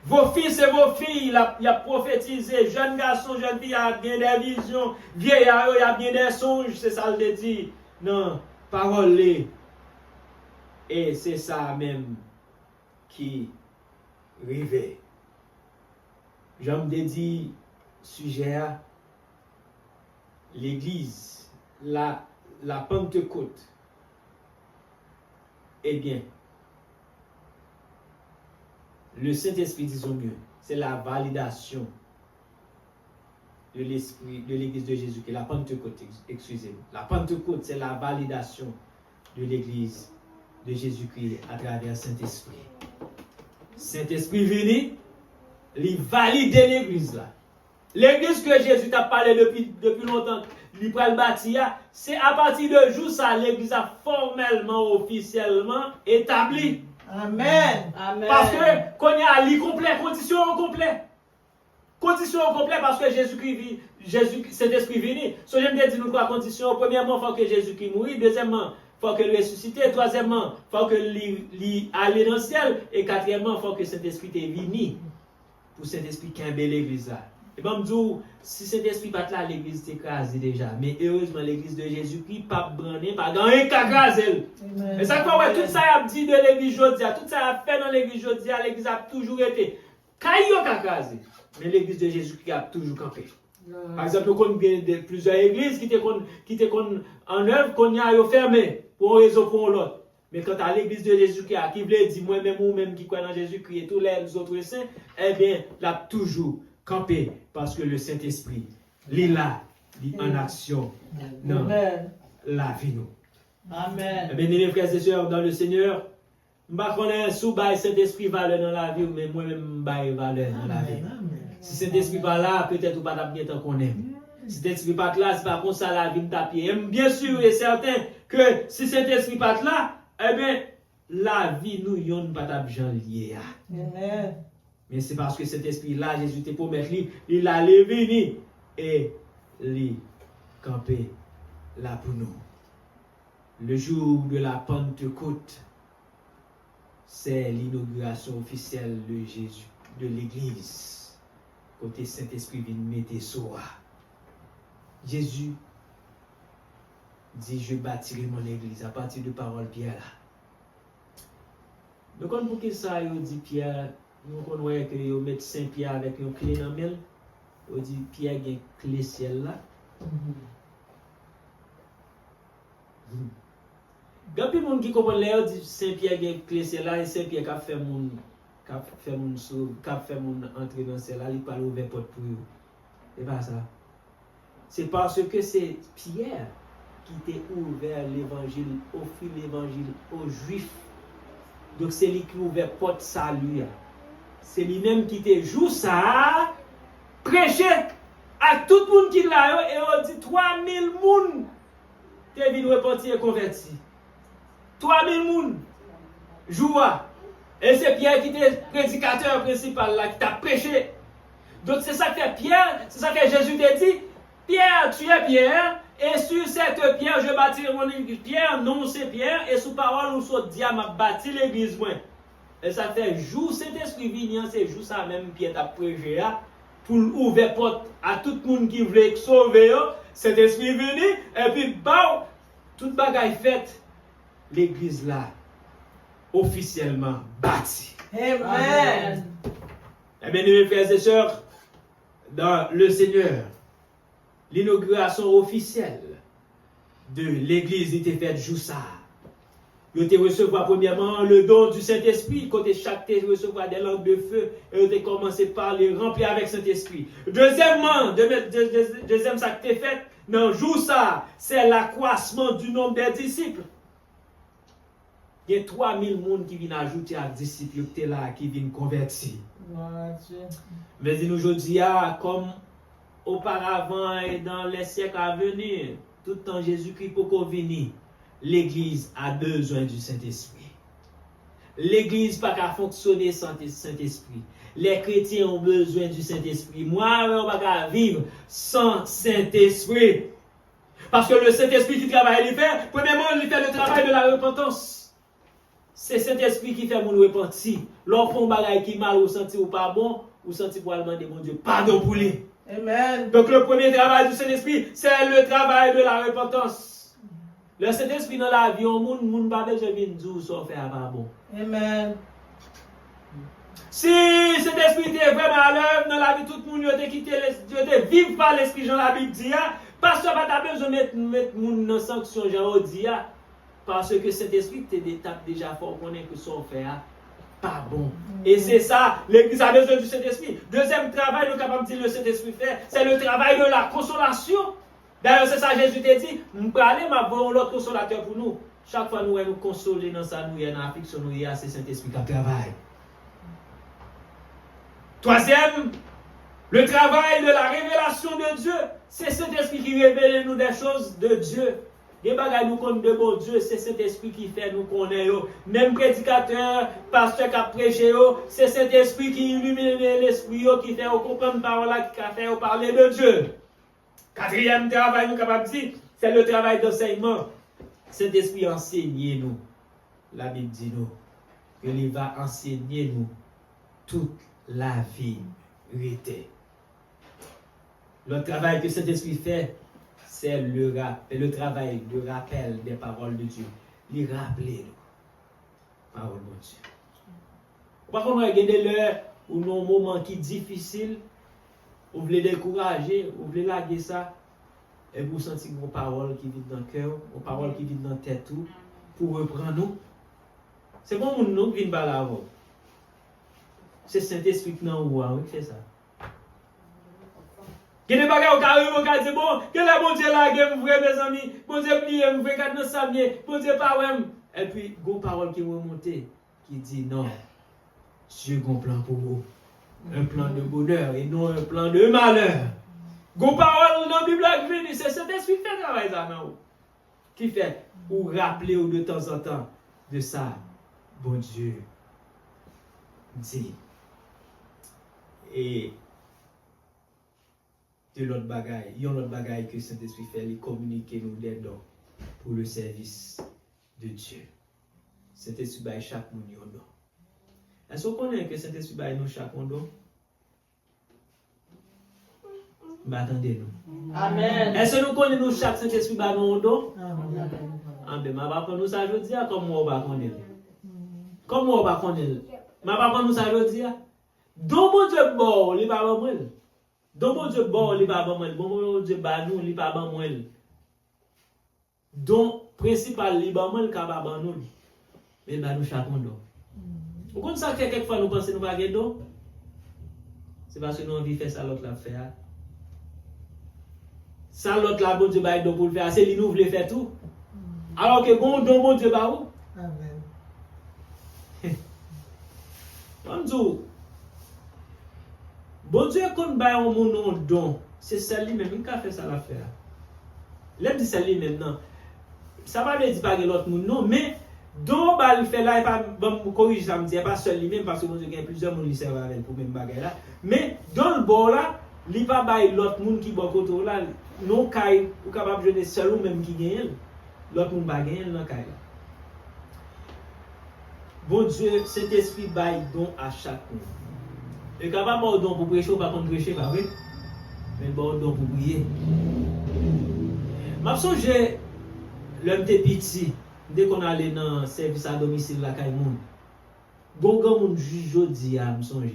Speaker 1: Vos fils et vos filles, il a prophétisé, jeunes garçons, jeunes filles, il y a bien des visions, vieillards, il y a bien des songes, c'est ça le dit. Non, parole. Et c'est ça même qui réveille. j'aime dédié sujet à l'église, la Pentecôte. Eh bien, le Saint-Esprit, disons mieux, c'est la validation de l'esprit de l'église de Jésus-Christ. La Pentecôte, excusez-moi. La Pentecôte, c'est la validation de l'église de Jésus-Christ à travers le Saint-Esprit. Saint-Esprit venu, il valide l'église là. L'église que Jésus t'a parlé depuis longtemps, il peut le bâtir, c'est à partir de jour ça, l'église a formellement, officiellement établi.
Speaker 2: Amen.
Speaker 3: Amen.
Speaker 1: Parce que, quand il y a les complets, conditions au complet. Conditions au complet parce que Jésus-Christ, Saint-Esprit venu. So, j'aime bien dire nous trois conditions. Premièrement, il faut que Jésus-Christ mourit. Deuxièmement, il faut que lui ressuscite. Troisièmement, il faut que lui aille dans le ciel. Et quatrièmement, il faut que Saint-Esprit est venu pour Saint-Esprit qui a l'église là. Et bien, je dis, si Saint-Esprit pas là, l'église est écrasée déjà. Mais heureusement, l'église de Jésus-Christ, pas branlé, pas dans un cagazelle. Et ça, quoi, ouais, tout ça a dit de l'église aujourd'hui, tout ça a fait dans l'église aujourd'hui, l'église a toujours été. Caillou cagazé. Mais l'église de Jésus-Christ a toujours campé. Par exemple, on connaît plusieurs églises qui étaient en œuvre, qu'on a fermé pour une raison ou pour l'autre. Mais quand à l'église de Jésus-Christ, qui voulait dire moi-même ou même qui croit dans Jésus-Christ et tous les autres saints, eh bien, l'a toujours campé parce que le Saint-Esprit, il est là, il est en action dans la vie. Nous.
Speaker 3: Amen.
Speaker 1: Eh bien, mes frères et sœurs, dans le Seigneur, je ne sais pas si le Saint-Esprit valeur dans la vie, mais moi-même, je valeur dans la vie. Si cet esprit pas là, peut-être pas bien tant qu'on aime. Si cet esprit pas là, c'est pas comme ça la vie de taper. Bien sûr et certain que si cet esprit pas là, eh bien, la vie nous yon pas bien lié.
Speaker 2: Amen.
Speaker 1: Mais c'est parce que cet esprit là, Jésus te promet, il allait venir et il camper là pour nous. Le jour de la Pentecôte, c'est l'inauguration officielle de Jésus, de l'Église. Côté Saint-Esprit vient mettre soi. Jésus dit, je bâtirai mon église à partir de parole Pierre là. Donc, pour que ça, il dit Pierre, nous connaissons que vous mettez Saint-Pierre avec une clé dans la main. On dit Pierre a une clé ciel là. Il y a plus de gens qui comprennent là, dit Saint-Pierre a une clé ciel là et Saint-Pierre a fait mon. Cap fait mon entrer dans celle-là, il parle ouvert porte pour eux. C'est pas ça. C'est parce que c'est Pierre qui t'a ouvert l'évangile, offert l'évangile aux Juifs. Donc c'est lui qui ouvert porte salut. C'est lui-même qui t'a joué ça, prêché à tout le monde qui l'a et on dit 3000 personnes t'es venu repentir et converti. 3000 personnes. Joua. Et c'est Pierre qui était prédicateur principal là, qui t'a prêché. Donc c'est ça que Pierre, c'est ça que Jésus t'a dit. Pierre, tu es Pierre, et sur cette pierre, je bâtirai mon église. Pierre, non, c'est Pierre, et sous parole, nous sommes dit, m'a bâti l'église. Et ça fait jour, Saint-Esprit vignant, c'est jour ça même, Pierre t'a prêché pour ouvrir porte à tout le monde qui voulait sauver. Saint-Esprit venu, et puis, bah, toute bagaille faite, l'église là. Officiellement bâti.
Speaker 2: Amen.
Speaker 1: Eh bien, mes frères et sœurs, dans le Seigneur, l'inauguration officielle de l'église était faite jour ça. Vous avez recevoir premièrement le don du Saint-Esprit, côté chaque thé recevoir des langues de feu, et vous avez commencé par les remplir avec Saint-Esprit. Deuxièmement, deuxième ça qui est fait, dans jour ça, c'est l'accroissement du nombre des disciples. Il y a 3000 personnes qui viennent ajouter à disciples qui viennent convertir. Mais aujourd'hui, comme auparavant et dans les siècles à venir, tout le temps Jésus-Christ pour venir, l'Église a besoin du Saint-Esprit. L'Église n'a pas fonctionner sans le Saint-Esprit. Les chrétiens ont besoin du Saint-Esprit. Moi, on ne peut pas vivre sans Saint-Esprit. Parce que le Saint-Esprit qui travaille, il fait, premièrement, il fait le travail de la repentance. C'est Saint-Esprit qui fait mon repentir. Lorsqu'on fait un bagage qui mal ou senti ou pas bon, ou senti pour demander mon Dieu pardon pour lui.
Speaker 2: Amen.
Speaker 1: Donc le premier travail du Saint-Esprit, c'est le travail de la repentance. Le Saint-Esprit dans la vie, on ne peut pas dire que ça fait pas bon.
Speaker 2: Amen.
Speaker 1: Si cet esprit est vraiment à l'œuvre dans la vie, tout le monde a quitté, vivre par l'esprit, Jean la Bible dit, pasteur pas ta besoin de mettre moun dans sanction, Jean dit, parce que cet esprit t'étape déjà fort, connaît que son fait pas bon. Et c'est ça, l'église a besoin du Saint-Esprit. Deuxième travail, nous capable de dire le Saint-Esprit fait, c'est le travail de la consolation. D'ailleurs, c'est ça Jésus t'a dit, nous parlons, mais bon, l'autre consolateur pour nous. Chaque fois nous consoler dans ça, nous, dans l'affliction, nous, c'est Saint-Esprit qui travaille. Troisième, le travail de la révélation de Dieu. C'est Saint-Esprit qui révèle nous des choses de Dieu. Des bagages nous connaissons de bon Dieu, c'est Saint-Esprit qui fait nous connaître. Même prédicateur, pasteur qui a prêché, c'est Saint-Esprit qui illumine l'esprit, qui fait comprendre parole, qui fait parler de Dieu. Quatrième travail, nous capable de dire, c'est le travail d'enseignement. Saint-Esprit enseigne nous. La Bible dit nous qu'il va enseigner nous toute la vérité. Le travail que Saint-Esprit fait, c'est le travail de rappel des paroles de Dieu. Les rappeler nous. Parole de Dieu. Par contre, regardez l'heure où nous avons un moment qui est difficile, vous voulez décourager, vous voulez larguer ça, et vous sentez vos paroles qui vivent dans le cœur, vos paroles qui vivent dans la tête, tout, pour reprendre nous. C'est bon, nous qui viennent là avant. C'est Saint-Esprit qui nous fait ça. Il y a des bagages au carré, au carré, c'est bon, que le bon Dieu là, que vous voyez mes amis, bon Dieu plie, vous voyez quand nous sommes, bon Dieu pas même. Et puis, il y a une parole qui remonte, qui dit non, Dieu a un plan pour vous. Un plan de bonheur et non un plan de malheur. Il y a une parole dans la Bible qui dit, c'est Saint-Esprit qui fait travail ça, non? Qui fait, ou rappeler de temps en temps de ça, bon Dieu dit. Et de l'autre bagaille, il y a l'autre bagaille que Saint-Esprit fait, il communique nous des dons pour le service de Dieu. Saint-Esprit baille chaque monde un don. Est-ce qu'on connaît que Saint-Esprit baille nous chaque don? Bah attendez-nous.
Speaker 2: Amen.
Speaker 1: Est-ce que nous connaissons chaque Saint-Esprit baille nous un don?
Speaker 2: Amen.
Speaker 1: Ah ben, ma va nous ça aujourd'hui, comment on va connaître? Comment on va connaître? Ma va nous ça aujourd'hui? Donc mon Dieu bon, il va pas moi. Donc mon Dieu bon, il va pas moi. Bon Dieu ba nous, il va pas moi. Donc principal il va moi capable nous. Mais ba nous chaque don. Vous comprenez ça que quelquefois nous pensons nous pas gagner don? C'est parce que nous envie faire ça l'autre la faire. Ça l'autre là bon Dieu ba don pour le faire, c'est lui nous voulait faire tout. Alors que bon don bon Dieu ba où?
Speaker 2: Amen.
Speaker 1: Bonjour. Bon Dieu qu'on baille un mon don, c'est celle lui-même qui a fait ça l'affaire. L'aime dit celle lui-même non. Ça va pas dire pas que l'autre monde non, mais don ba le fait là et pas bon corriger ça me dit pas seul lui-même parce que bon Dieu il y a plusieurs monde qui servent avec pour même bagaille là. Mais dans le bord là, il pas bailler l'autre monde qui bon côté là, non caille ou capable jeûner seul ou même qui gagne. L'autre monde pas gagner dans caille là. Bon Dieu, cet esprit baille don à chaque monde. Et capable de don pour prêcher ou pas contre prêcher, pas vrai? Mais bon don pour prier. Je songe, l'homme de petit, dès qu'on allait dans le service à domicile la caille moun. Bon grand moun juge jodi a me songe.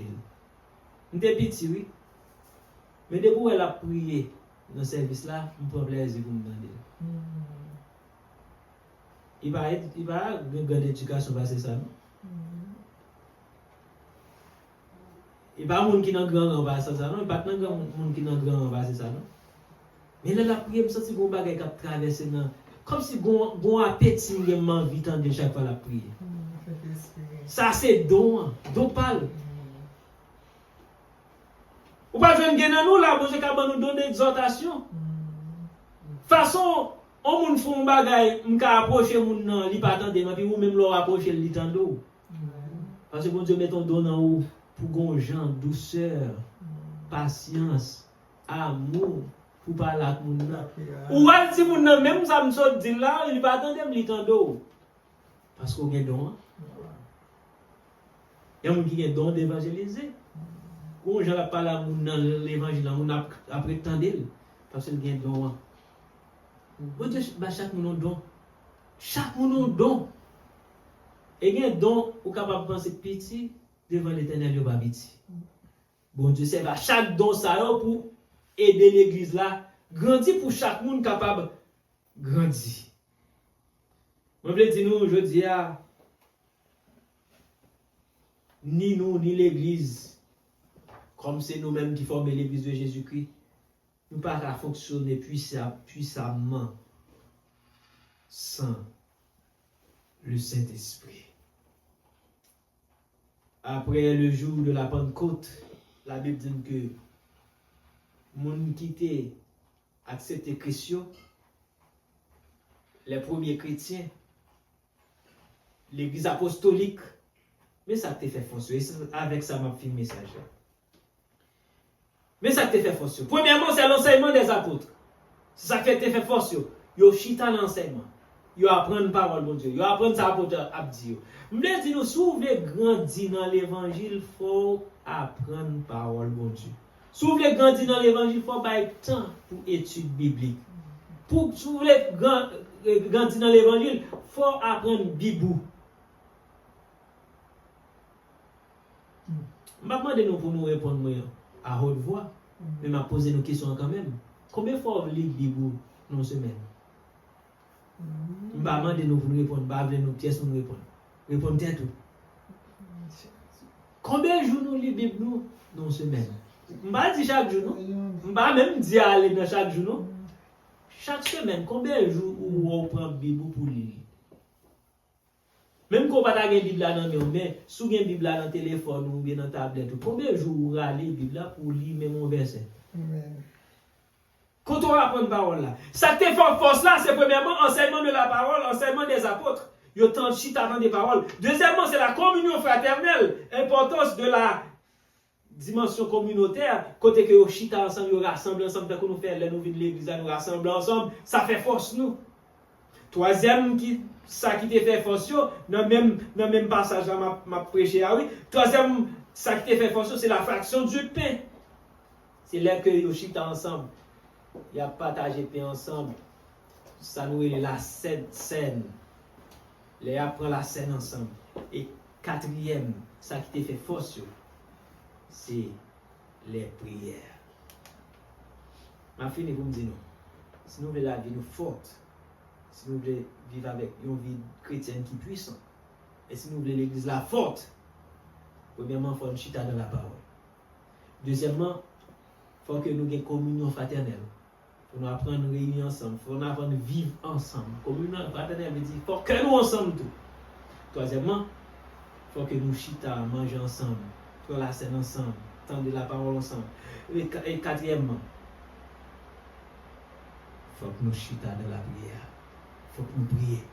Speaker 1: J'étais petit oui. Mais dès que elle a prié dans le service là, je prends plaisir pour me demander. Il va une grande éducation passer ça non? Il n'y a pas de monde qui n'a pas grand passer ça non? Il n'y a pas de monde qui n'a pas grand passer ça non? Mais là la prière me senti bon bagay qui a traversé dans comme si bon appétit vraiment vite de chaque fois la prière. Ça c'est don parle. Ou pas jeune gen nan nous là, bon Dieu ka nous donner exhortation. Façon on moun font bagay, m'ka approcher moun nan, li pas attendre, mais puis ou même l'on approcher li tando. Parce que bon Dieu met ton don en haut pour gon gens douceur, patience, amour pour parler avec moun nan. Ou al si moun nan même ça me sort dit là, il pas attendre li tando. Parce qu'on gen don. Il y a moun qui gen don d'évangéliser. Quand je parle à moun nan l'évangile, on a après tandel parce qu'il gen don. Bon Dieu, chaque moun don. Chaque moun don. Et gen don ou capable penser petit, devant l'Éternel, yo pas petit. Bon Dieu serve à chaque don ça pour aider l'église là, grandir pour chaque monde capable grandir. Moi je dire nous aujourd'hui ni nous ni l'église comme c'est nous-mêmes qui formons l'église de Jésus-Christ, nous ne pouvons pas fonctionner puissamment sans le Saint-Esprit. Après le jour de la Pentecôte, la Bible dit que moun qui a accepté Christ, les premiers chrétiens, l'église apostolique, mais ça te fait fonctionner. Avec ça, m'a fait le message. Mais ça te fait fonctionner. Premièrement, c'est l'enseignement des apôtres. C'est ça qui te fait fonctionner. Yo chita l'enseignement. Yo apprendre parole de Dieu. Yo apprendre ça apôtre a dit. Je veux dire, si vous voulez grandir dans l'évangile, il faut apprendre parole de Dieu. Si vous voulez grandir dans l'évangile, il faut avoir temps pour études bibliques. Si vous voulez grandir dans l'évangile, il faut apprendre Bible. Je ne vais pas demander pour nous répondre à haute voix, mais je vais poser nos questions quand même. Combien de fois vous lisez la Bible dans une semaine? Je ne vais pas demander pour nous répondre, je ne vais pas demander nos pièces pour nous répondre. Répondez tout. Combien de jours nous lisons la Bible dans une semaine? Je ne vais pas dire chaque jour, non? Je ne vais pas même dire aller dans chaque jour, non? Chaque semaine, combien de jours vous prenez la Bible pour lire? Même quand vous n'avez pas de Bible là dans le mais si vous avez une Bible là dans le téléphone ou bien dans la tablette, combien de jours vous allez la Bible là pour lire même un verset? Quand on apprend la parole là, ça te fait force là, c'est premièrement enseignement de la parole, enseignement des apôtres. Il y a tant de chita dans des paroles. Deuxièmement, c'est la communion fraternelle, importance de la dimension communautaire, côté que vous chita ensemble, vous rassemblez ensemble, dès que nous faisons, nous venons de l'église, nous rassemblons ensemble, ça fait force nous. Troisième, ça qui te fait force, dans le même passage là, m'a prêché, oui. Troisième, ça qui te fait force, c'est la fraction du pain. C'est là que vous chita ensemble. Il y a partagé pain ensemble. Ça nous est la scène. Les apprend la scène ensemble. Et quatrième, ça qui te fait force, c'est les prières. Je finis pour me dire, si nous voulons la vie nous forte, si nous voulons vivre avec une vie chrétienne qui est puissante, et si nous voulons l'église la forte, premièrement, il faut une chita dans la parole. Deuxièmement, il faut que nous ayons une communion fraternelle. Il faut nous apprendre à réunir ensemble. Il faut nous apprendre à vivre ensemble. Communion fraternelle veut dire qu'il faut que nous ensemble tout. Troisièmement, il faut que nous chita, manger ensemble, faire la scène ensemble, tendre la parole ensemble. Et quatrièmement, il faut que nous chita dans la prière. Il faut que nous prions.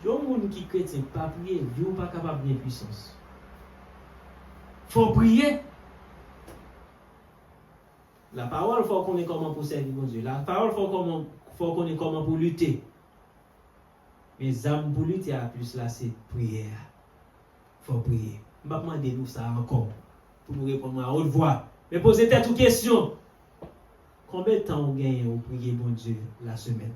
Speaker 1: Il y a des gens qui chrétiens pas prier, ils ne sont pas capables de puissance. Il faut prier. La parole, il faut qu'on ait comment pour servir mon Dieu. La parole, il faut qu'on ait comment pour lutter. Mais les âmes pour lutter, plus là, c'est prière. Il faut prier. Je ne vais pas demander nous ça encore pour nous répondre à haute voix. Mais posez tête aux questions. Combien de temps vous gagnez pour prier mon Dieu la semaine?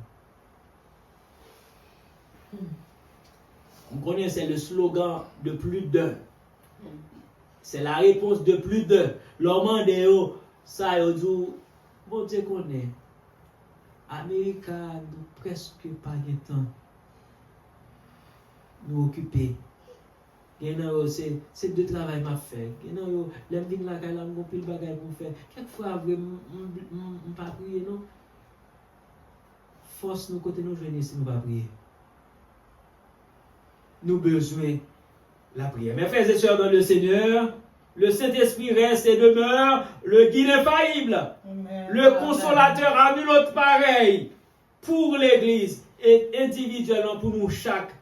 Speaker 1: Vous connaissez, c'est le slogan de plus d'un. C'est la réponse de plus d'un. L'homme de ça, il dit, bon Dieu connaît. Amérique, nous presque pas de temps. Nous occuper. C'est de travail m'a fait. L'aime venir là, il y a un pile bagage pour faire. Quelquefois, je ne pas prier, non? Force nous côté nous venir si nous ne pas prier. Nous besoin la prière. Mes frères et sœurs dans le Seigneur, le Saint-Esprit reste et demeure le guide infaillible, le consolateur à nul autre pareil pour l'Église et individuellement pour nous chaque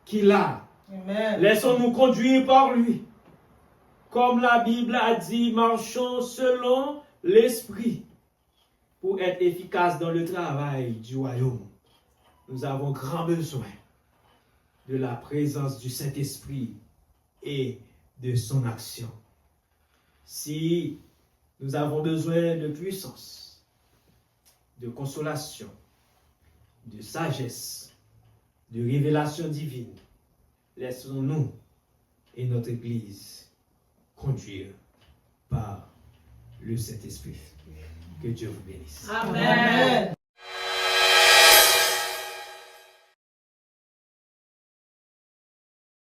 Speaker 1: qui l'a. Laissons-nous conduire par lui. Comme la Bible a dit, marchons selon l'Esprit pour être efficaces dans le travail du royaume. Nous avons grand besoin de la présence du Saint-Esprit et de son action. Si nous avons besoin de puissance, de consolation, de sagesse, de révélation divine, laissons-nous et notre Église conduire par le Saint-Esprit. Que Dieu vous bénisse.
Speaker 2: Amen.